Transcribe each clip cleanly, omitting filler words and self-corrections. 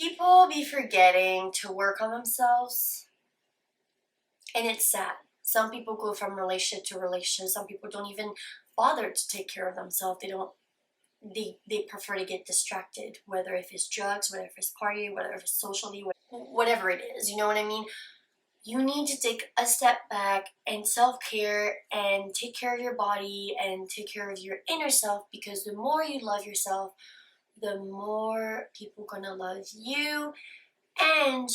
People be forgetting to work on themselves, and it's sad. Some people go from relationship to relationship. Some people don't even bother to take care of themselves. They prefer to get distracted, whether if it's drugs, whether if it's party, whether if it's socially, whatever it is. You know what I mean? You need to take a step back and self-care and take care of your body and take care of your inner self, because the more you love yourself, the more people gonna love you, and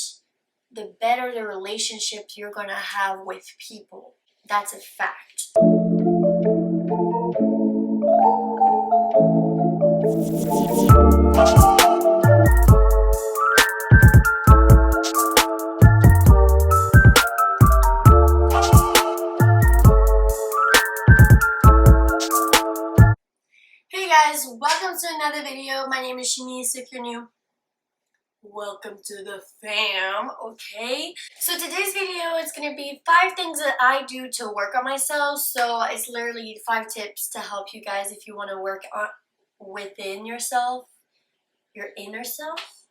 the better the relationship you're gonna have with people. That's a fact. Hey guys, welcome to another video. My name is Shanice. If you're new, welcome to the fam, okay? So today's video is gonna be 5 things that I do to work on myself. So it's literally 5 tips to help you guys if you want to work on within yourself, your inner self,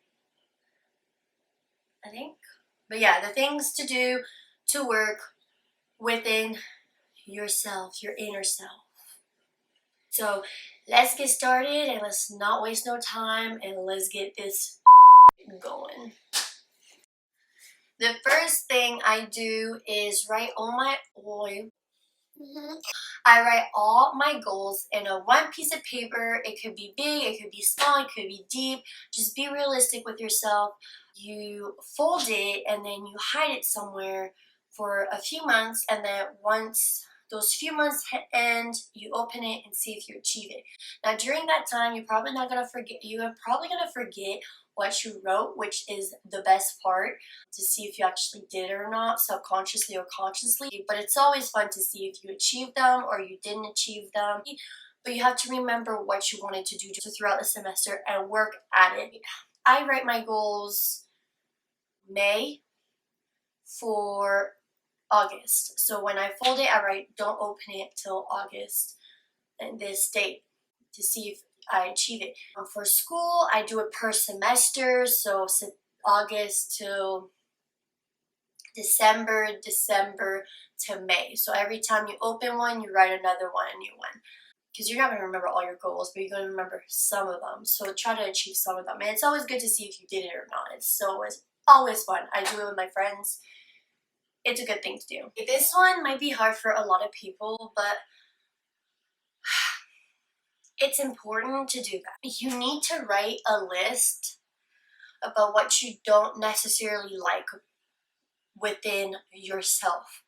I think. But yeah, the things to do to work within yourself, your inner self. So let's get started and let's not waste no time and let's get this going. The first thing I do is write all my I write all my goals in a one piece of paper. It could be big, it could be small, it could be deep. Just be realistic with yourself. You fold it and then you hide it somewhere for a few months, and then once those few months end, you open it and see if you achieve it. Now during that time, you're probably gonna forget what you wrote, which is the best part, to see if you actually did it or not, subconsciously or consciously. But it's always fun to see if you achieved them or you didn't achieve them. But you have to remember what you wanted to do throughout the semester and work at it. I write my goals May for August. So when I fold it, I write don't open it till August and this date to see if I achieve it. For school, I do it per semester, so August till December, December to May. So every time you open one, you write another one, a new one. Because you're not going to remember all your goals, but you're going to remember some of them. So try to achieve some of them. And it's always good to see if you did it or not. It's always fun. I do it with my friends. It's a good thing to do. This one might be hard for a lot of people, but it's important to do that. You need to write a list about what you don't necessarily like within yourself.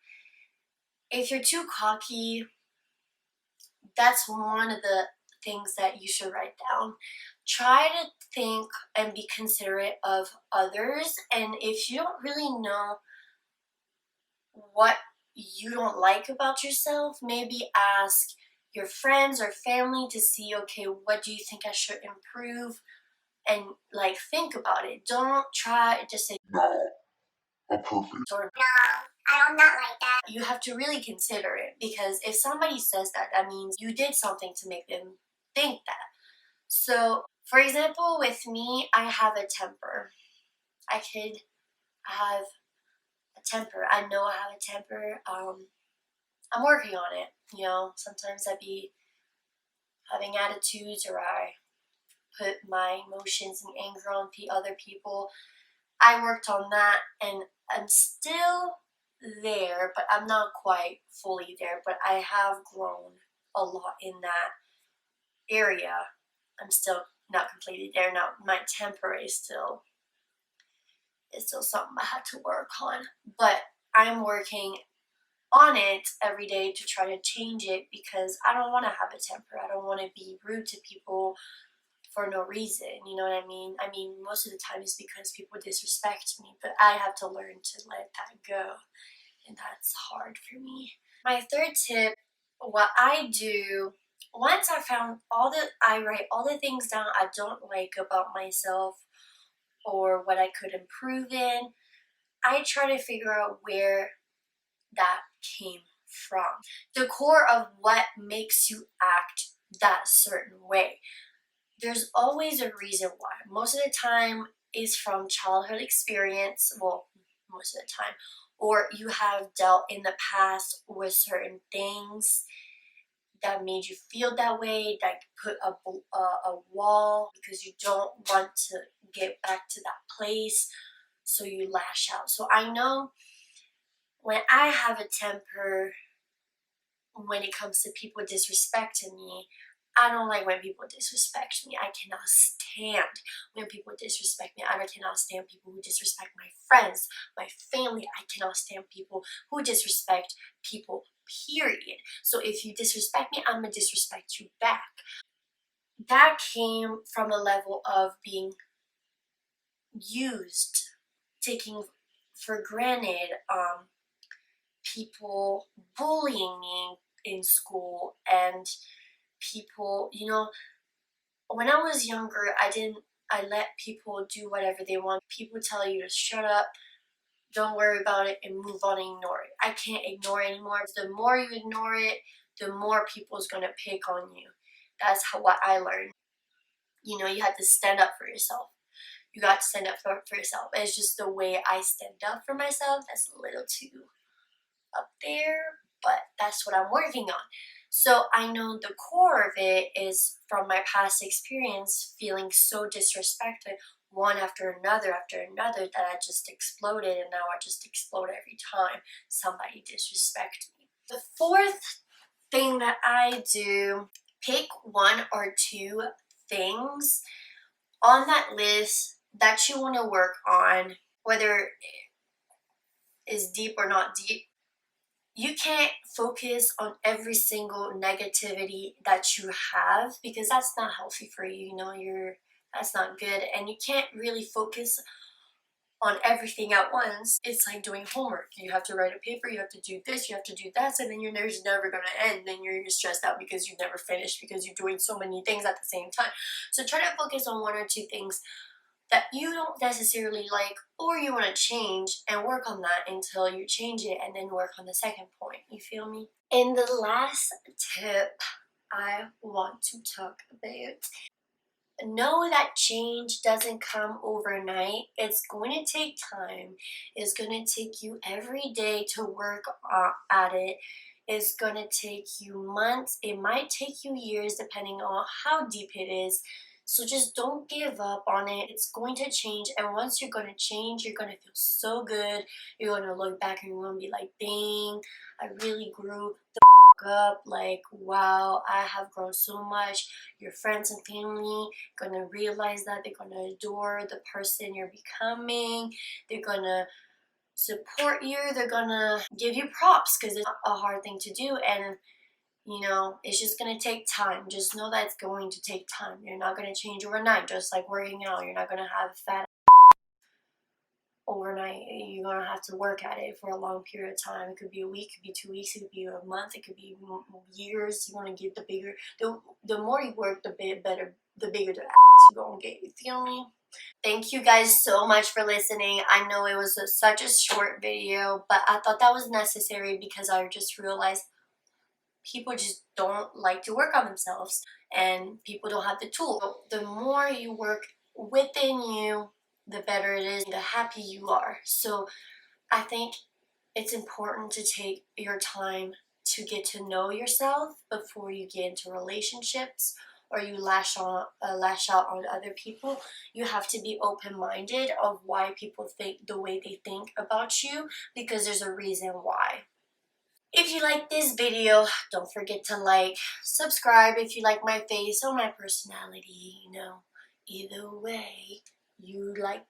If you're too cocky, that's one of the things that you should write down. Try to think and be considerate of others, and if you don't really know what you don't like about yourself, maybe ask your friends or family to see, okay, what do you think I should improve, and like think about it. Don't try to say no, I'm perfect, or no, I'm not like that. You have to really consider it, because if somebody says that, that means you did something to make them think that. So for example, with me, I have a temper. I could have a temper. I know I have a temper. I'm working on it. You know, sometimes I be having attitudes, or I put my emotions and anger on other people. I worked on that, and I'm still there, but I'm not quite fully there. But I have grown a lot in that area. I'm still not completely there. Now my temper is still something I had to work on, but I'm working on it every day to try to change it, because I don't want to have a temper. I don't want to be rude to people for no reason, you know what I mean? I mean, most of the time it's because people disrespect me, but I have to learn to let that go, and that's hard for me. My third tip, what I do, once I write all the things down I don't like about myself or what I could improve in, I try to figure out where that came from. The core of what makes you act that certain way. There's always a reason why. Most of the time, is from childhood experience, well, most of the time, or you have dealt in the past with certain things that made you feel that way, that put a wall because you don't want to get back to that place, so you lash out. So I know when I have a temper, when it comes to people disrespecting me, I don't like when people disrespect me. I cannot stand when people disrespect me. I cannot stand people who disrespect my friends, my family. I cannot stand people who disrespect people, period. So if you disrespect me, I'm going to disrespect you back. That came from a level of being used, taking for granted, people bullying me in school, and people, when I was younger, I let people do whatever they want. People tell you to shut up, don't worry about it, and move on and ignore it. I can't ignore it anymore. The more you ignore it, the more people's gonna pick on you. That's what I learned. You have to stand up for yourself. You got to stand up for yourself. It's just the way I stand up for myself that's a little too up there, but that's what I'm working on. So I know the core of it is from my past experience, feeling so disrespected one after another, that I just exploded, and now I just explode every time somebody disrespects me. The fourth thing that I do, pick one or two things on that list that you want to work on, whether it's deep or not deep. You can't focus on every single negativity that you have, because that's not healthy for you. That's not good, and you can't really focus on everything at once. It's like doing homework. You have to write a paper, you have to do this, you have to do that, and then your nerves never gonna end. Then you're stressed out because you never finished, because you're doing so many things at the same time. So try to focus on one or two things that you don't necessarily like, or you want to change, and work on that until you change it, and then work on the second point. You feel me? And the last tip I want to talk about, know that change doesn't come overnight. It's going to take time. It's going to take you every day to work at it. It's going to take you months. It might take you years, depending on how deep it is. So just don't give up on it. It's going to change. And once you're going to change, you're going to feel so good. You're going to look back and you're going to be like, dang, I really grew up. Like, wow, I have grown so much. Your friends and family gonna realize that. They're gonna adore the person you're becoming. They're gonna support you. They're gonna give you props, because it's a hard thing to do, and it's just gonna take time. Just know that it's going to take time. You're not gonna change overnight, just like working out. You're not gonna have fat overnight. You're gonna have to work at it for a long period of time. It could be a week, it could be 2 weeks, it could be a month, it could be years. You want to get the bigger, the more you work, the better, the bigger the ass you're gonna get. You feel me? Thank you guys so much for listening. I know it was such a short video, but I thought that was necessary, because I just realized people just don't like to work on themselves, and people don't have the tool. So the more you work within you, the better it is, the happy you are. So I think it's important to take your time to get to know yourself before you get into relationships, or you lash out on other people. You have to be open-minded of why people think the way they think about you, because there's a reason why. If you like this video, don't forget to like, subscribe if you like my face or my personality. Either way, you like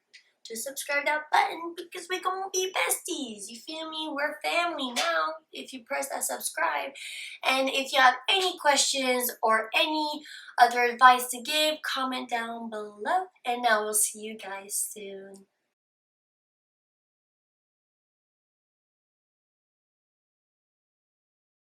to subscribe that button, because we're gonna be besties. You feel me? We're family now if you press that subscribe. And if you have any questions or any other advice to give, comment down below, and I will see you guys soon.